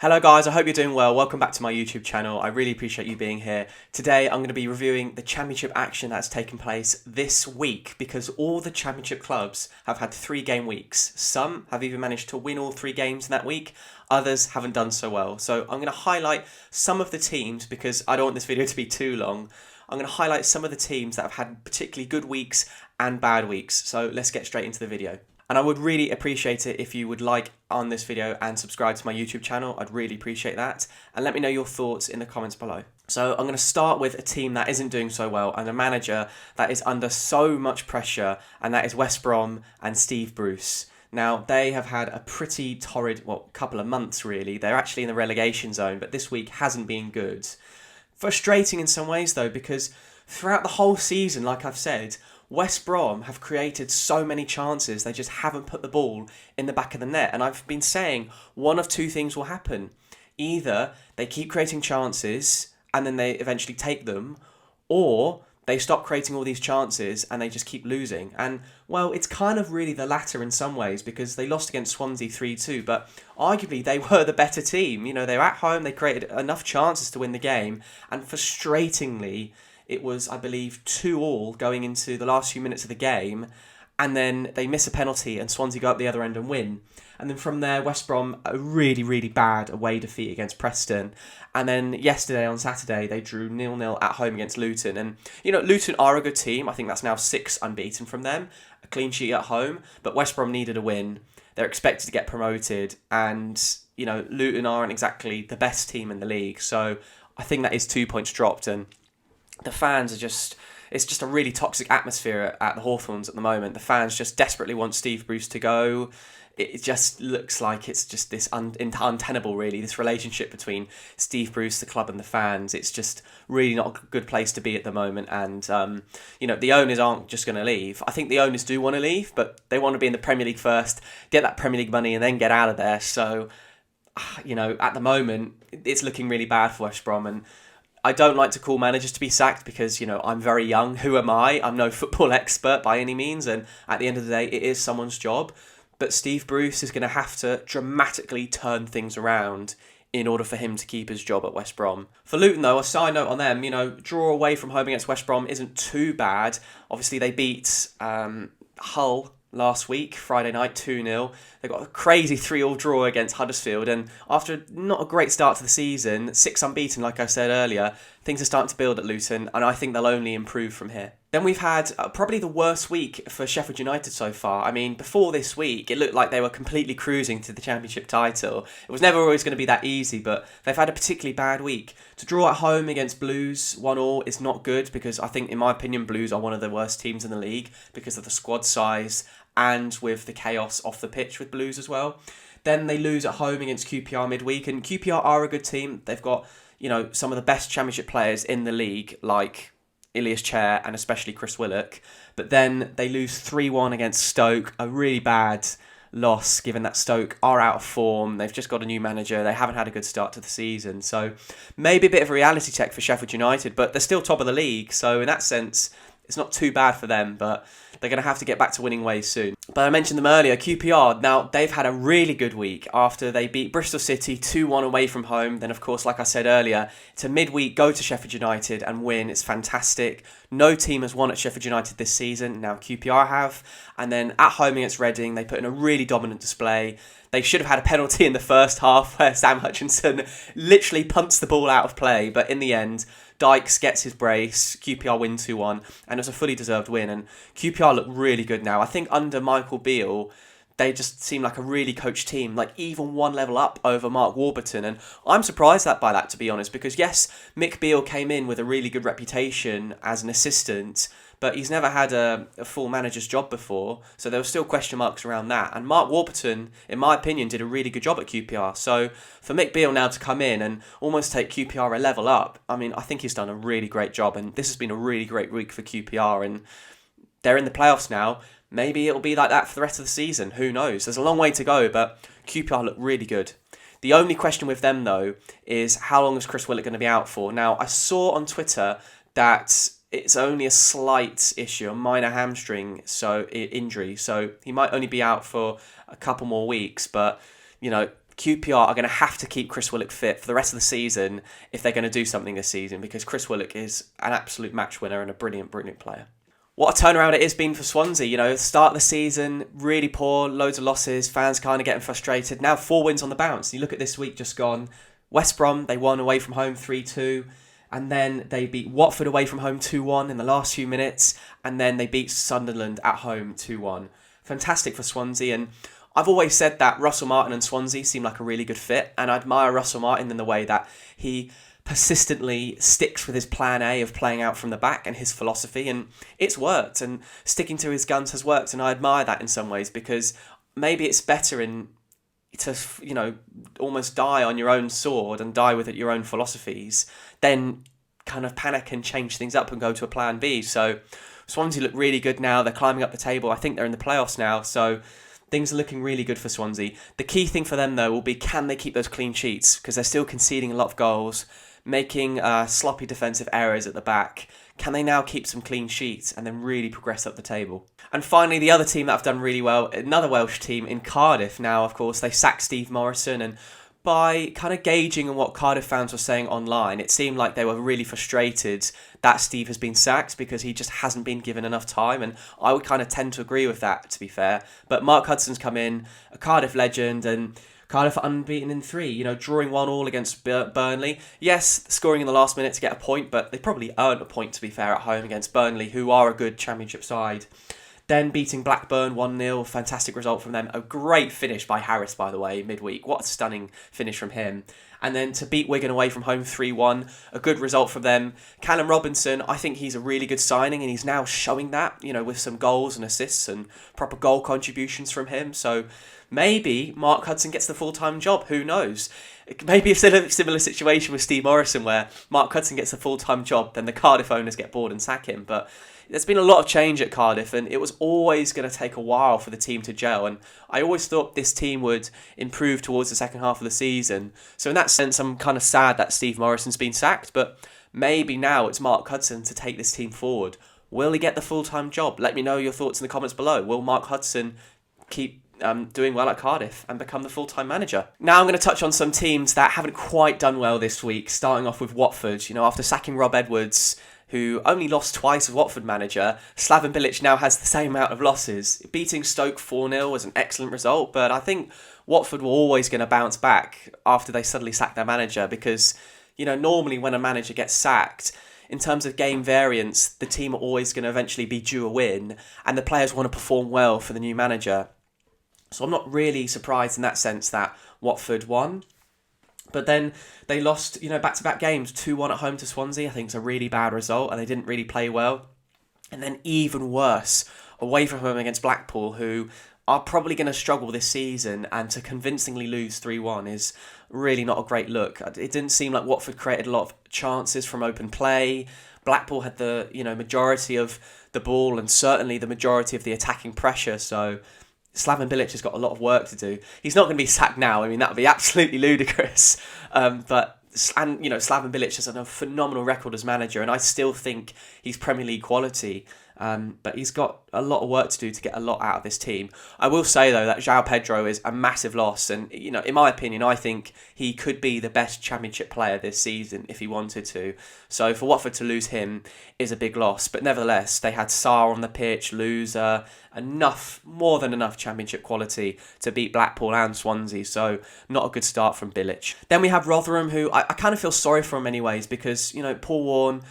Hello guys, I hope you're doing well. Welcome back to my YouTube channel. I really appreciate you being here. Today I'm going to be reviewing the championship action that's taken place this week because all the championship clubs have had 3-game weeks. Some have even managed to win all 3 games in that week. Others haven't done so well. So I'm going to highlight some of the teams because I don't want this video to be too long. I'm going to highlight some of the teams that have had particularly good weeks and bad weeks. So let's get straight into the video. And I would really appreciate it if you would like on this video and subscribe to my YouTube channel. I'd really appreciate that. And let me know your thoughts in the comments below. So I'm going to start with a team that isn't doing so well and a manager that is under so much pressure, and that is West Brom and Steve Bruce. Now, they have had a pretty torrid, couple of months really. They're actually in the relegation zone, but this week hasn't been good. Frustrating in some ways though, because throughout the whole season, like I've said, West Brom have created so many chances, they just haven't put the ball in the back of the net. And I've been saying one of two things will happen. Either they keep creating chances and then they eventually take them, or they stop creating all these chances and they just keep losing. And, well, it's kind of really the latter in some ways because they lost against Swansea 3-2, but arguably they were the better team. You know, they were at home, they created enough chances to win the game, and frustratingly, it was, I believe, 2-2 going into the last few minutes of the game, and then they miss a penalty and Swansea go up the other end and win. And then from there, West Brom, a really, really bad away defeat against Preston. And then yesterday, on Saturday, they drew 0-0 at home against Luton. And, you know, Luton are a good team. I think that's now 6 unbeaten from them. A clean sheet at home. But West Brom needed a win. They're expected to get promoted. And, you know, Luton aren't exactly the best team in the league. So I think that is 2 points dropped. And the fans are just... It's just a really toxic atmosphere at the Hawthorns at the moment. The fans just desperately want Steve Bruce to go. It just looks like it's just this untenable, really, this relationship between Steve Bruce, the club, and the fans. It's just really not a good place to be at the moment. And, you know, the owners aren't just going to leave. I think the owners do want to leave, but they want to be in the Premier League first, get that Premier League money, and then get out of there. So, you know, at the moment, it's looking really bad for West Brom. And I don't like to call managers to be sacked because, you know, I'm very young. Who am I? I'm no football expert by any means. And at the end of the day, it is someone's job. But Steve Bruce is going to have to dramatically turn things around in order for him to keep his job at West Brom. For Luton, though, a side note on them, you know, draw away from home against West Brom isn't too bad. Obviously, they beat Hull last week, Friday night, 2-0. They got a crazy 3-3 draw against Huddersfield, and after not a great start to the season, 6 unbeaten, like I said earlier, things are starting to build at Luton, and I think they'll only improve from here. Then we've had probably the worst week for Sheffield United so far. I mean, before this week, it looked like they were completely cruising to the championship title. It was never always going to be that easy, but they've had a particularly bad week. To draw at home against Blues 1-1 is not good because I think, in my opinion, Blues are one of the worst teams in the league because of the squad size and with the chaos off the pitch with Blues as well. Then they lose at home against QPR midweek, and QPR are a good team. They've got, you know, some of the best championship players in the league, like Ilias Chair and especially Chris Willock. But then they lose 3-1 against Stoke, a really bad loss given that Stoke are out of form. They've just got a new manager. They haven't had a good start to the season. So maybe a bit of a reality check for Sheffield United, but they're still top of the league. So in that sense, it's not too bad for them, but they're going to have to get back to winning ways soon. But I mentioned them earlier, QPR. Now, they've had a really good week after they beat Bristol City 2-1 away from home. Then, of course, like I said earlier, it's a midweek go to Sheffield United and win. It's fantastic. No team has won at Sheffield United this season. Now, QPR have. And then at home against Reading, they put in a really dominant display. They should have had a penalty in the first half where Sam Hutchinson literally punts the ball out of play. But in the end, Dykes gets his brace, QPR win 2-1, and it was a fully deserved win. And QPR look really good now. I think under Michael Beale, they just seem like a really coached team, like even one level up over Mark Warburton. And I'm surprised by that, to be honest, because yes, Mick Beale came in with a really good reputation as an assistant, but he's never had a full manager's job before, so there were still question marks around that. And Mark Warburton, in my opinion, did a really good job at QPR. So for Mick Beale now to come in and almost take QPR a level up, I mean, I think he's done a really great job, and this has been a really great week for QPR, and they're in the playoffs now. Maybe it'll be like that for the rest of the season. Who knows? There's a long way to go, but QPR look really good. The only question with them, though, is how long is Chris Willock going to be out for? Now, I saw on Twitter that it's only a slight issue, a minor hamstring injury, so he might only be out for a couple more weeks, but, you know, QPR are going to have to keep Chris Willock fit for the rest of the season if they're going to do something this season, because Chris Willock is an absolute match winner and a brilliant, brilliant player. What a turnaround it has been for Swansea. You know, start of the season, really poor, loads of losses, fans kind of getting frustrated. Now 4 wins on the bounce. You look at this week just gone. West Brom, they won away from home 3-2. And then they beat Watford away from home 2-1 in the last few minutes. And then they beat Sunderland at home 2-1. Fantastic for Swansea. And I've always said that Russell Martin and Swansea seem like a really good fit. And I admire Russell Martin in the way that he persistently sticks with his plan A of playing out from the back and his philosophy, and it's worked, and sticking to his guns has worked, and I admire that in some ways, because maybe it's better to almost die on your own sword and die with your own philosophies than kind of panic and change things up and go to a plan B. So Swansea look really good now. They're climbing up the table. I think they're in the playoffs now, so things are looking really good for Swansea. The key thing for them, though, will be, can they keep those clean sheets? Because they're still conceding a lot of goals, making sloppy defensive errors at the back. Can they now keep some clean sheets and then really progress up the table? And finally, the other team that have done really well, another Welsh team in Cardiff. Now, of course, they sacked Steve Morison, and by kind of gauging on what Cardiff fans were saying online, it seemed like they were really frustrated that Steve has been sacked because he just hasn't been given enough time. And I would kind of tend to agree with that, to be fair. But Mark Hudson's come in, a Cardiff legend, and Cardiff are unbeaten in 3, drawing 1-1 against Burnley. Yes, scoring in the last minute to get a point, but they probably earned a point, to be fair, at home against Burnley, who are a good Championship side. Then beating Blackburn 1-0, fantastic result from them. A great finish by Harris, by the way, midweek. What a stunning finish from him. And then to beat Wigan away from home 3-1, a good result from them. Callum Robinson, I think he's a really good signing, and he's now showing that, with some goals and assists and proper goal contributions from him. So maybe Mark Hudson gets the full-time job. Who knows? Maybe a similar situation with Steve Morison, where Mark Hudson gets a full-time job, then the Cardiff owners get bored and sack him. But there's been a lot of change at Cardiff, and it was always going to take a while for the team to gel. And I always thought this team would improve towards the second half of the season. So in that sense, I'm kind of sad that Steve Morison's been sacked. But maybe now it's Mark Hudson to take this team forward. Will he get the full-time job? Let me know your thoughts in the comments below. Will Mark Hudson keep doing well at Cardiff and become the full-time manager? Now I'm going to touch on some teams that haven't quite done well this week, starting off with Watford. After sacking Rob Edwards, who only lost twice as Watford manager, Slaven Bilic now has the same amount of losses. Beating Stoke 4-0 was an excellent result, but I think Watford were always going to bounce back after they suddenly sacked their manager, because, normally when a manager gets sacked, in terms of game variance, the team are always going to eventually be due a win, and the players want to perform well for the new manager. So I'm not really surprised in that sense that Watford won. But then they lost, back-to-back games, 2-1 at home to Swansea. I think it's a really bad result, and they didn't really play well. And then even worse, away from home against Blackpool, who are probably going to struggle this season, and to convincingly lose 3-1 is really not a great look. It didn't seem like Watford created a lot of chances from open play. Blackpool had the, majority of the ball and certainly the majority of the attacking pressure, so Slaven Bilic has got a lot of work to do. He's not going to be sacked now. I mean, that would be absolutely ludicrous. Slaven Bilic has a phenomenal record as manager, and I still think he's Premier League quality. But he's got a lot of work to do to get a lot out of this team. I will say, though, that João Pedro is a massive loss. And, in my opinion, I think he could be the best Championship player this season if he wanted to. So for Watford to lose him is a big loss. But nevertheless, they had Sarr on the pitch, loser, more than enough Championship quality to beat Blackpool and Swansea. So not a good start from Bilic. Then we have Rotherham, who I kind of feel sorry for in many ways because, Paul Warne,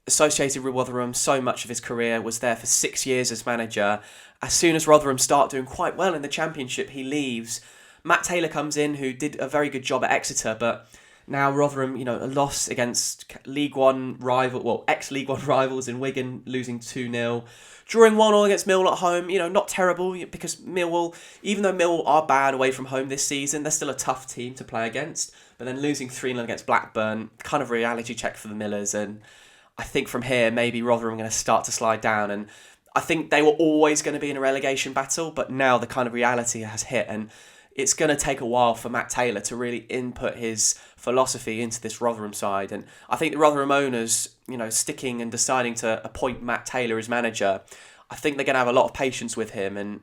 associated with Rotherham so much of his career, was there for 6 years as manager. As soon as Rotherham start doing quite well in the Championship, he leaves. Matt Taylor comes in, who did a very good job at Exeter, but now Rotherham, a loss against ex-League One rivals in Wigan, losing 2-0. Drawing 1-1 against Millwall at home, not terrible, because Millwall, even though Millwall are bad away from home this season, they're still a tough team to play against. But then losing 3-0 against Blackburn, kind of a reality check for the Millers, and I think from here, maybe Rotherham are going to start to slide down. And I think they were always going to be in a relegation battle, but now the kind of reality has hit. And it's going to take a while for Matt Taylor to really input his philosophy into this Rotherham side. And I think the Rotherham owners, sticking and deciding to appoint Matt Taylor as manager, I think they're going to have a lot of patience with him. And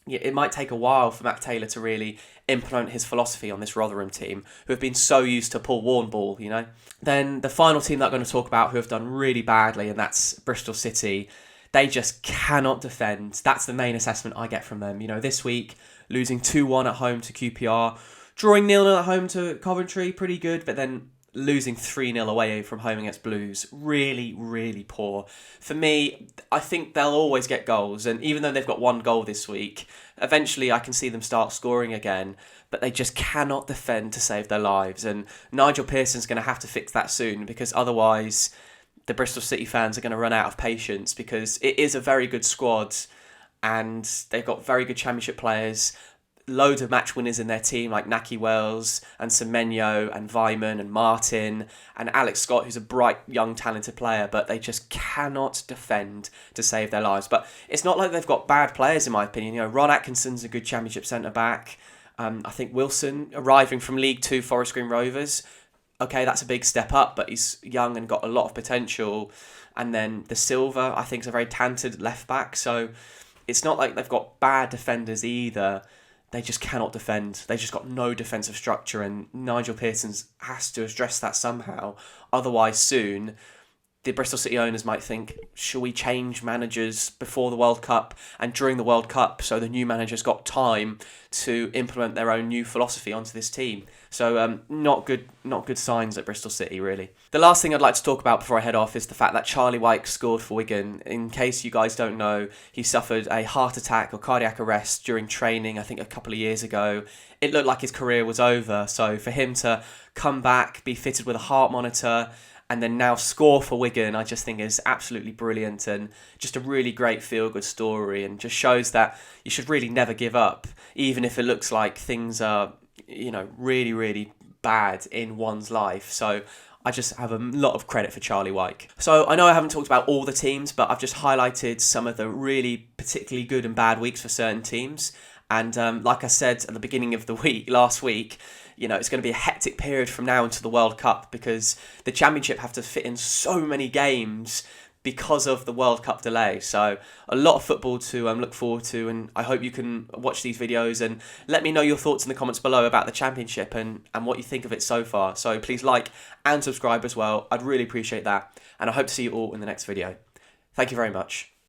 it might take a while for Matt Taylor to really implement his philosophy on this Rotherham team, who have been so used to Paul Warne ball, you know. Then the final team that I'm going to talk about who have done really badly, and that's Bristol City. They just cannot defend. That's the main assessment I get from them. You know, this week, losing 2-1 at home to QPR, drawing 0-0 at home to Coventry, pretty good, but then losing 3-0 away from home against Blues, really, really poor. For me, I think they'll always get goals, and even though they've got one goal this week, eventually I can see them start scoring again, but they just cannot defend to save their lives, and Nigel Pearson's going to have to fix that soon, because otherwise the Bristol City fans are going to run out of patience, because it is a very good squad, and they've got very good Championship players, loads of match winners in their team like Naki Wells and Semenyo and Vyman and Martin and Alex Scott, who's a bright, young, talented player, but they just cannot defend to save their lives. But it's not like they've got bad players, in my opinion. You know, Ron Atkinson's a good Championship centre-back. I think Wilson, arriving from League Two Forest Green Rovers, okay, that's a big step up, but he's young and got a lot of potential. And then the Silva, I think, is a very talented left-back. So it's not like they've got bad defenders either. They just cannot defend. They just got no defensive structure, and Nigel Pearson has to address that somehow. Otherwise, soon, the Bristol City owners might think, shall we change managers before the World Cup and during the World Cup so the new manager's got time to implement their own new philosophy onto this team? So not good signs at Bristol City, really. The last thing I'd like to talk about before I head off is the fact that Charlie Wyke scored for Wigan. In case you guys don't know, he suffered a heart attack or cardiac arrest during training, I think a couple of years ago. It looked like his career was over. So for him to come back, be fitted with a heart monitor, and then now score for Wigan, I just think is absolutely brilliant, and just a really great feel-good story, and just shows that you should really never give up, even if it looks like things are, you know, really, really bad in one's life. So I just have a lot of credit for Charlie Wyke. So I know I haven't talked about all the teams, but I've just highlighted some of the really particularly good and bad weeks for certain teams. And like I said at the beginning of the week, last week, you know, it's going to be a hectic period from now until the World Cup, because the Championship have to fit in so many games because of the World Cup delay. So a lot of football to look forward to, and I hope you can watch these videos and let me know your thoughts in the comments below about the Championship and what you think of it so far. So please like and subscribe as well. I'd really appreciate that, and I hope to see you all in the next video. Thank you very much.